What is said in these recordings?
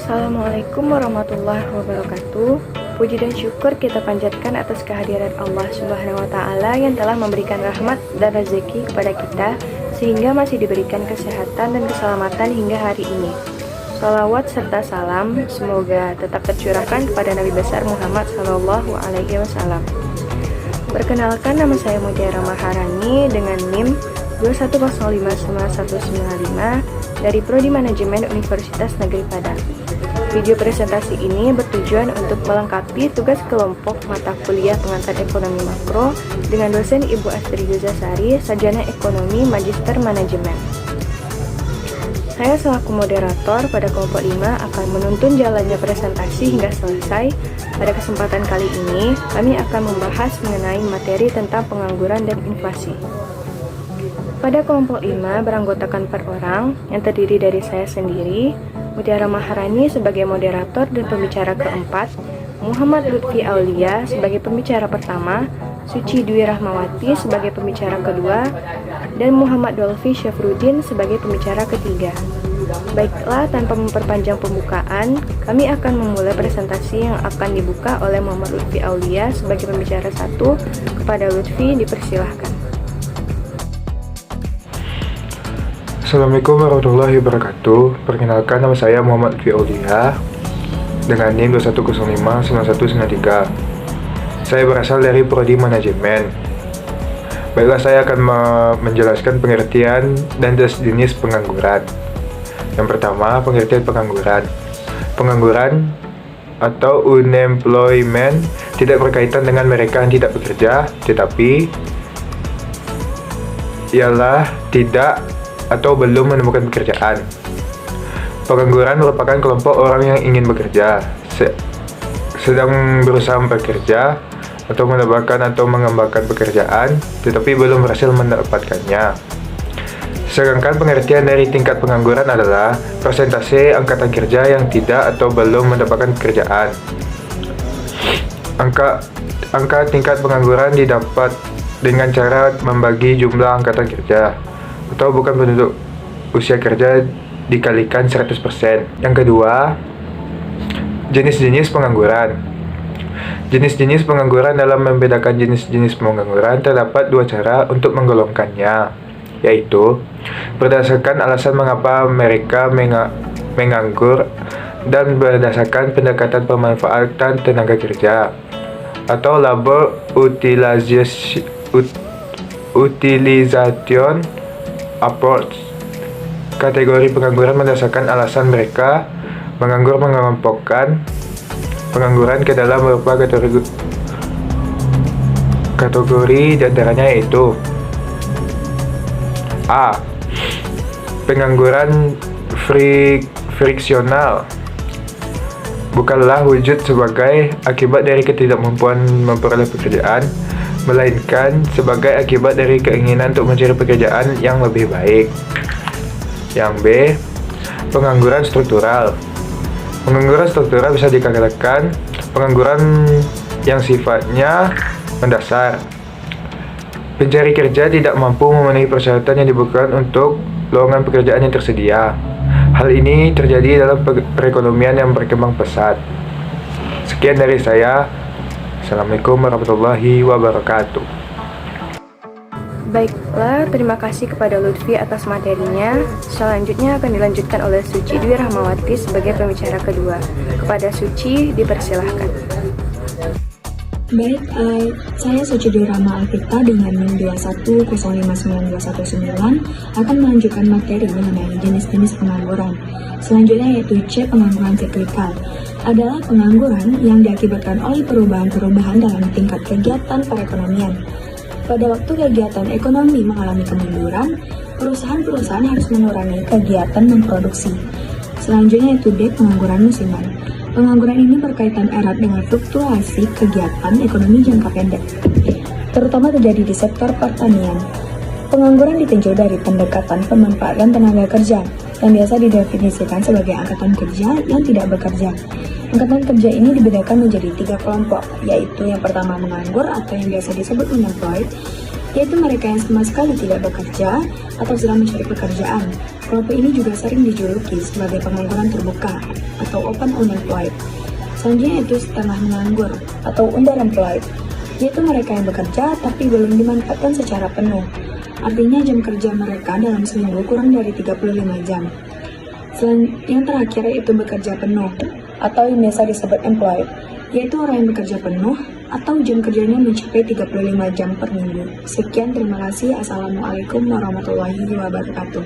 Assalamualaikum warahmatullahi wabarakatuh. Puji dan syukur kita panjatkan atas kehadiran Allah Subhanahu wa Ta'ala yang telah memberikan rahmat dan rezeki kepada kita sehingga masih diberikan kesehatan dan keselamatan hingga hari ini. Salawat serta salam semoga tetap tercurahkan kepada Nabi besar Muhammad Sallallahu Alaihi Wasallam. Perkenalkan, nama saya Mutiara Maharani dengan NIM 2105995 dari Prodi Manajemen Universitas Negeri Padang. Video presentasi ini bertujuan untuk melengkapi tugas kelompok mata kuliah pengantar ekonomi makro dengan dosen Ibu Astri Yuzasari, sarjana ekonomi Magister Manajemen. Saya selaku moderator pada kelompok 5 akan menuntun jalannya presentasi hingga selesai. Pada kesempatan kali ini, kami akan membahas mengenai materi tentang pengangguran dan inflasi. Pada kelompok 5 beranggotakan 4 orang yang terdiri dari saya sendiri, Mutiara Maharani sebagai moderator dan pembicara keempat, Muhammad Lutfi Aulia sebagai pembicara pertama, Suci Dwi Rahmawati sebagai pembicara kedua, dan Muhammad Dolfi Syafruddin sebagai pembicara ketiga. Baiklah, tanpa memperpanjang pembukaan, kami akan memulai presentasi yang akan dibuka oleh Muhammad Lutfi Aulia sebagai pembicara 1. Kepada Lutfi, dipersilahkan. Assalamualaikum warahmatullahi wabarakatuh. Perkenalkan, nama saya Muhammad Lutfi Aulia dengan NIM 21059193. Saya berasal dari Prodi Manajemen. Baiklah, saya akan menjelaskan pengertian dan jenis pengangguran. Yang pertama, pengertian pengangguran. Pengangguran atau unemployment tidak berkaitan dengan mereka yang tidak bekerja, tetapi ialah tidak atau belum menemukan pekerjaan. Pengangguran merupakan kelompok orang yang ingin bekerja, sedang berusaha bekerja atau mendapatkan atau mengembangkan pekerjaan, tetapi belum berhasil mendapatkannya. Sedangkan pengertian dari tingkat pengangguran adalah persentase angkatan kerja yang tidak atau belum mendapatkan pekerjaan. Angka tingkat pengangguran didapat dengan cara membagi jumlah angkatan kerja atau bukan penduduk usia kerja dikalikan 100%. Yang kedua, jenis-jenis pengangguran. Jenis-jenis pengangguran. Dalam membedakan jenis-jenis pengangguran terdapat 2 cara untuk menggolongkannya, yaitu berdasarkan alasan mengapa mereka menganggur dan berdasarkan pendekatan pemanfaatan tenaga kerja atau labor utilization approach. Kategori pengangguran berdasarkan alasan mereka menganggur mengelompokkan pengangguran ke dalam beberapa kategori diantaranya yaitu A. Pengangguran friksional bukanlah wujud sebagai akibat dari ketidakmampuan memperoleh pekerjaan, melainkan sebagai akibat dari keinginan untuk mencari pekerjaan yang lebih baik. Yang B. Pengangguran struktural. Pengangguran struktural bisa dikatakan pengangguran yang sifatnya mendasar. Pencari kerja tidak mampu memenuhi persyaratan yang dibutuhkan untuk lowongan pekerjaan yang tersedia. Hal ini terjadi dalam perekonomian yang berkembang pesat. Sekian dari saya. Assalamualaikum warahmatullahi wabarakatuh. Baiklah, terima kasih kepada Lutfi atas materinya. Selanjutnya akan dilanjutkan oleh Suci Dwi Rahmawati sebagai pembicara kedua. Kepada Suci, dipersilahkan. Baik, saya Suci Dwi Rahmawati dengan NIM 210599219 akan melanjutkan materi mengenai jenis-jenis pengangguran. Selanjutnya yaitu C. Pengangguran siklikal. Adalah pengangguran yang diakibatkan oleh perubahan-perubahan dalam tingkat kegiatan perekonomian. Pada waktu kegiatan ekonomi mengalami kemunduran, perusahaan-perusahaan harus mengurangi kegiatan memproduksi. Selanjutnya yaitu D. Pengangguran musiman. Pengangguran ini berkaitan erat dengan fluktuasi kegiatan ekonomi jangka pendek, terutama terjadi di sektor pertanian. Pengangguran ditinjau dari pendekatan pemanfaatan tenaga kerja, yang biasa didefinisikan sebagai angkatan kerja yang tidak bekerja. Angkatan kerja ini dibedakan menjadi 3 kelompok, yaitu yang pertama menganggur atau yang biasa disebut unemployed, yaitu mereka yang sama sekali tidak bekerja atau sedang mencari pekerjaan. Kelompok ini juga sering dijuluki sebagai pengangguran terbuka atau open unemployed. Selanjutnya yaitu setengah menganggur atau underemployed, yaitu mereka yang bekerja tapi belum dimanfaatkan secara penuh. Artinya jam kerja mereka dalam seminggu kurang dari 35 jam. Yang terakhir yaitu bekerja penuh atau yang biasa disebut employed, yaitu orang yang bekerja penuh atau jam kerjanya mencapai 35 jam per minggu. Sekian, terima kasih. Assalamualaikum warahmatullahi wabarakatuh.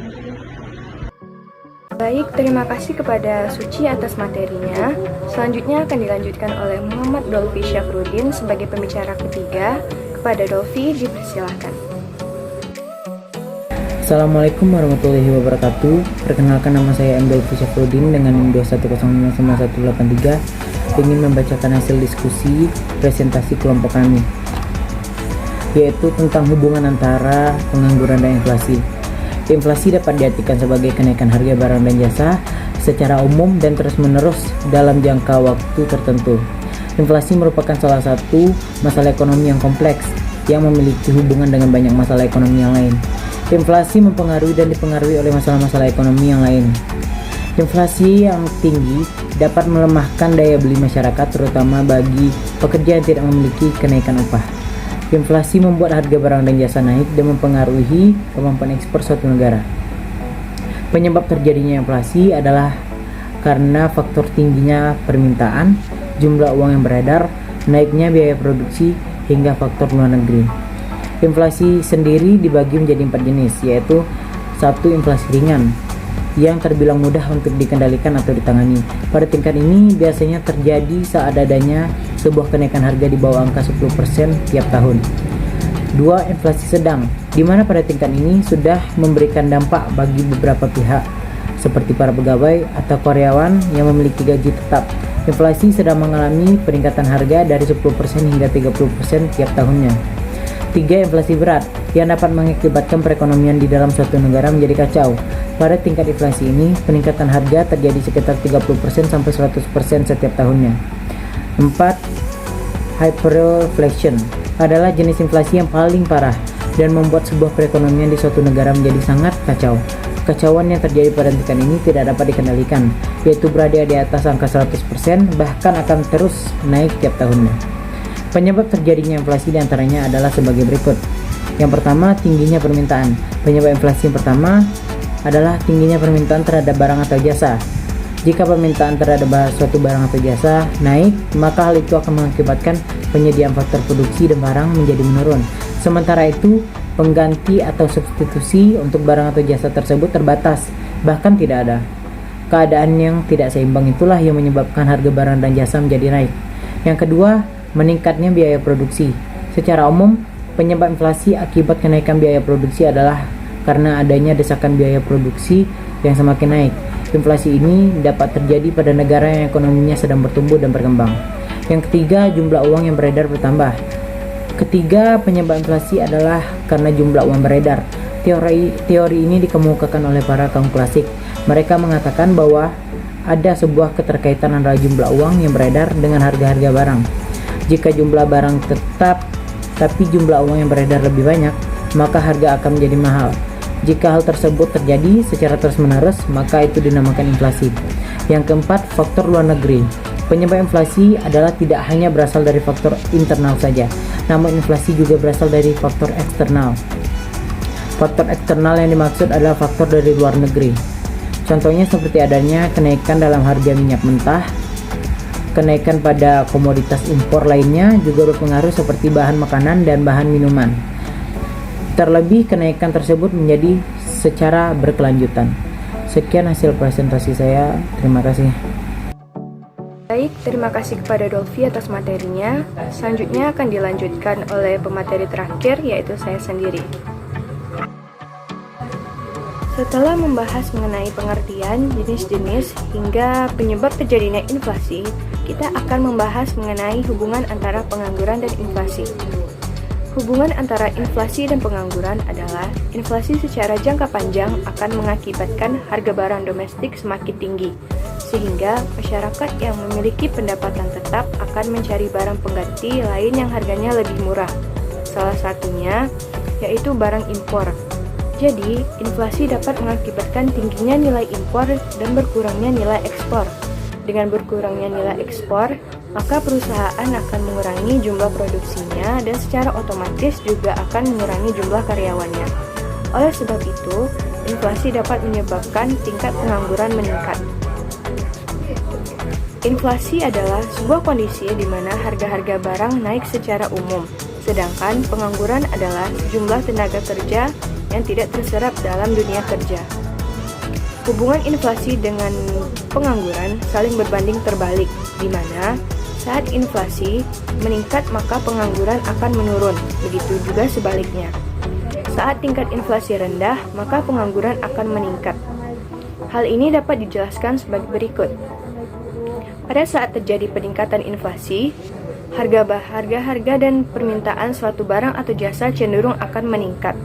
Baik, terima kasih kepada Suci atas materinya. Selanjutnya akan dilanjutkan oleh Muhammad Dolfi Syafruddin sebagai pembicara ketiga. Kepada Dolfi, dipersilahkan. Assalamualaikum warahmatullahi wabarakatuh. Perkenalkan, nama saya M. Dolfi Syafruddin dengan NIM 2105983. Ingin membacakan hasil diskusi presentasi kelompok kami, yaitu tentang hubungan antara pengangguran dan inflasi. Inflasi dapat diartikan sebagai kenaikan harga barang dan jasa secara umum dan terus-menerus dalam jangka waktu tertentu. Inflasi merupakan salah satu masalah ekonomi yang kompleks yang memiliki hubungan dengan banyak masalah ekonomi yang lain. Inflasi mempengaruhi dan dipengaruhi oleh masalah-masalah ekonomi yang lain. Inflasi yang tinggi dapat melemahkan daya beli masyarakat, terutama bagi pekerja yang tidak memiliki kenaikan upah. Inflasi membuat harga barang dan jasa naik dan mempengaruhi kemampuan ekspor suatu negara. Penyebab terjadinya inflasi adalah karena faktor tingginya permintaan, jumlah uang yang beredar, naiknya biaya produksi, hingga faktor luar negeri. Inflasi sendiri dibagi menjadi 4 jenis, yaitu 1. Inflasi ringan, yang terbilang mudah untuk dikendalikan atau ditangani. Pada tingkat ini biasanya terjadi saat adanya sebuah kenaikan harga di bawah angka 10% tiap tahun. 2. Inflasi sedang, di mana pada tingkat ini sudah memberikan dampak bagi beberapa pihak, seperti para pegawai atau karyawan yang memiliki gaji tetap. Inflasi sedang mengalami peningkatan harga dari 10% hingga 30% tiap tahunnya. 3. Inflasi berat, yang dapat mengakibatkan perekonomian di dalam suatu negara menjadi kacau. Pada tingkat inflasi ini, peningkatan harga terjadi sekitar 30% sampai 100% setiap tahunnya. 4. Hyperinflation adalah jenis inflasi yang paling parah dan membuat sebuah perekonomian di suatu negara menjadi sangat kacau. Kekacauan yang terjadi pada tingkat ini tidak dapat dikendalikan, yaitu berada di atas angka 100%, bahkan akan terus naik tiap tahunnya. Penyebab terjadinya inflasi diantaranya adalah sebagai berikut. Yang pertama, tingginya permintaan. Penyebab inflasi yang pertama adalah tingginya permintaan terhadap barang atau jasa. Jika permintaan terhadap suatu barang atau jasa naik, maka hal itu akan mengakibatkan penyediaan faktor produksi dan barang menjadi menurun. Sementara itu, pengganti atau substitusi untuk barang atau jasa tersebut terbatas, bahkan tidak ada. Keadaan yang tidak seimbang itulah yang menyebabkan harga barang dan jasa menjadi naik. Yang kedua, meningkatnya biaya produksi. Secara umum, penyebab inflasi akibat kenaikan biaya produksi adalah karena adanya desakan biaya produksi yang semakin naik. Inflasi ini dapat terjadi pada negara yang ekonominya sedang bertumbuh dan berkembang. Yang ketiga, jumlah uang yang beredar bertambah. Ketiga, penyebab inflasi adalah karena jumlah uang beredar. Teori ini dikemukakan oleh para kaum klasik. Mereka mengatakan bahwa ada sebuah keterkaitan antara jumlah uang yang beredar dengan harga-harga barang. Jika jumlah barang tetap, tapi jumlah uang yang beredar lebih banyak, maka harga akan menjadi mahal. Jika hal tersebut terjadi secara terus-menerus, maka itu dinamakan inflasi. Yang keempat, faktor luar negeri. Penyebab inflasi adalah tidak hanya berasal dari faktor internal saja, namun inflasi juga berasal dari faktor eksternal. Faktor eksternal yang dimaksud adalah faktor dari luar negeri. Contohnya seperti adanya kenaikan dalam harga minyak mentah, kenaikan pada komoditas impor lainnya juga berpengaruh seperti bahan makanan dan bahan minuman. Terlebih kenaikan tersebut menjadi secara berkelanjutan. Sekian hasil presentasi saya. Terima kasih. Baik, terima kasih kepada Dolfi atas materinya. Selanjutnya akan dilanjutkan oleh pemateri terakhir, yaitu saya sendiri. Setelah membahas mengenai pengertian, jenis-jenis, hingga penyebab terjadinya inflasi, kita akan membahas mengenai hubungan antara pengangguran dan inflasi. Hubungan antara inflasi dan pengangguran adalah inflasi secara jangka panjang akan mengakibatkan harga barang domestik semakin tinggi, sehingga masyarakat yang memiliki pendapatan tetap akan mencari barang pengganti lain yang harganya lebih murah. Salah satunya yaitu barang impor. Jadi, inflasi dapat mengakibatkan tingginya nilai impor dan berkurangnya nilai ekspor. Dengan berkurangnya nilai ekspor, maka perusahaan akan mengurangi jumlah produksinya dan secara otomatis juga akan mengurangi jumlah karyawannya. Oleh sebab itu, inflasi dapat menyebabkan tingkat pengangguran meningkat. Inflasi adalah sebuah kondisi di mana harga-harga barang naik secara umum, sedangkan pengangguran adalah jumlah tenaga kerja yang tidak terserap dalam dunia kerja. Hubungan inflasi dengan pengangguran saling berbanding terbalik, di mana saat inflasi meningkat maka pengangguran akan menurun, begitu juga sebaliknya. Saat tingkat inflasi rendah, maka pengangguran akan meningkat. Hal ini dapat dijelaskan sebagai berikut. Pada saat terjadi peningkatan inflasi, harga dan permintaan suatu barang atau jasa cenderung akan meningkat.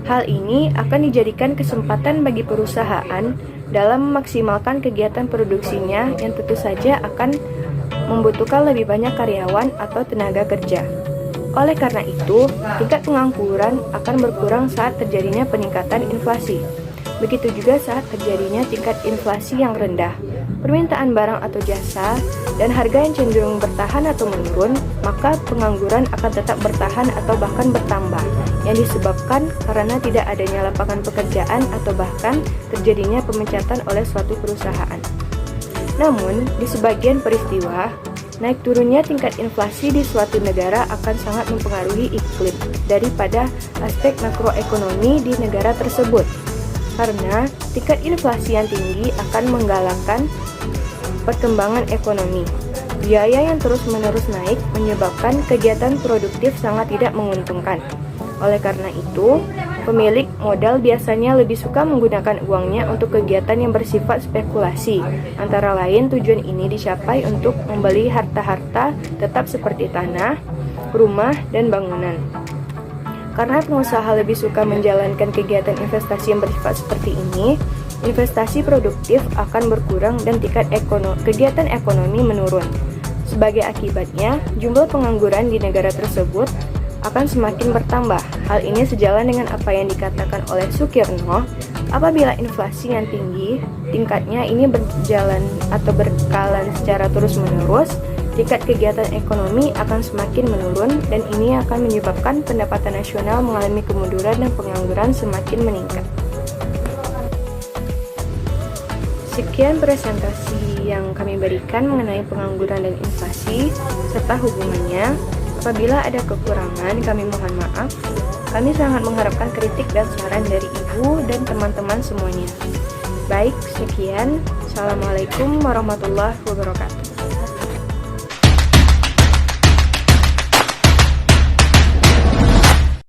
Hal ini akan dijadikan kesempatan bagi perusahaan dalam memaksimalkan kegiatan produksinya yang tentu saja akan membutuhkan lebih banyak karyawan atau tenaga kerja. Oleh karena itu, tingkat pengangguran akan berkurang saat terjadinya peningkatan inflasi. Begitu juga saat terjadinya tingkat inflasi yang rendah. Permintaan barang atau jasa dan harga yang cenderung bertahan atau menurun, maka pengangguran akan tetap bertahan atau bahkan bertambah, yang disebabkan karena tidak adanya lapangan pekerjaan atau bahkan terjadinya pemecatan oleh suatu perusahaan. Namun, di sebagian peristiwa, naik turunnya tingkat inflasi di suatu negara akan sangat mempengaruhi iklim daripada aspek makroekonomi di negara tersebut. Karena tingkat inflasi yang tinggi akan menggalakkan perkembangan ekonomi. Biaya yang terus-menerus naik menyebabkan kegiatan produktif sangat tidak menguntungkan. Oleh karena itu, pemilik modal biasanya lebih suka menggunakan uangnya untuk kegiatan yang bersifat spekulasi. Antara lain, tujuan ini dicapai untuk membeli harta-harta tetap seperti tanah, rumah, dan bangunan. Karena pengusaha lebih suka menjalankan kegiatan investasi yang bersifat seperti ini, investasi produktif akan berkurang dan tingkat kegiatan ekonomi menurun. Sebagai akibatnya, jumlah pengangguran di negara tersebut akan semakin bertambah. Hal ini sejalan dengan apa yang dikatakan oleh Sukirno, apabila inflasi yang tinggi, tingkatnya ini berjalan atau berjalan secara terus-menerus, tingkat kegiatan ekonomi akan semakin menurun dan ini akan menyebabkan pendapatan nasional mengalami kemunduran dan pengangguran semakin meningkat. Sekian presentasi yang kami berikan mengenai pengangguran dan inflasi serta hubungannya. Apabila ada kekurangan, kami mohon maaf. Kami sangat mengharapkan kritik dan saran dari Ibu dan teman-teman semuanya. Baik, sekian. Assalamualaikum warahmatullahi wabarakatuh.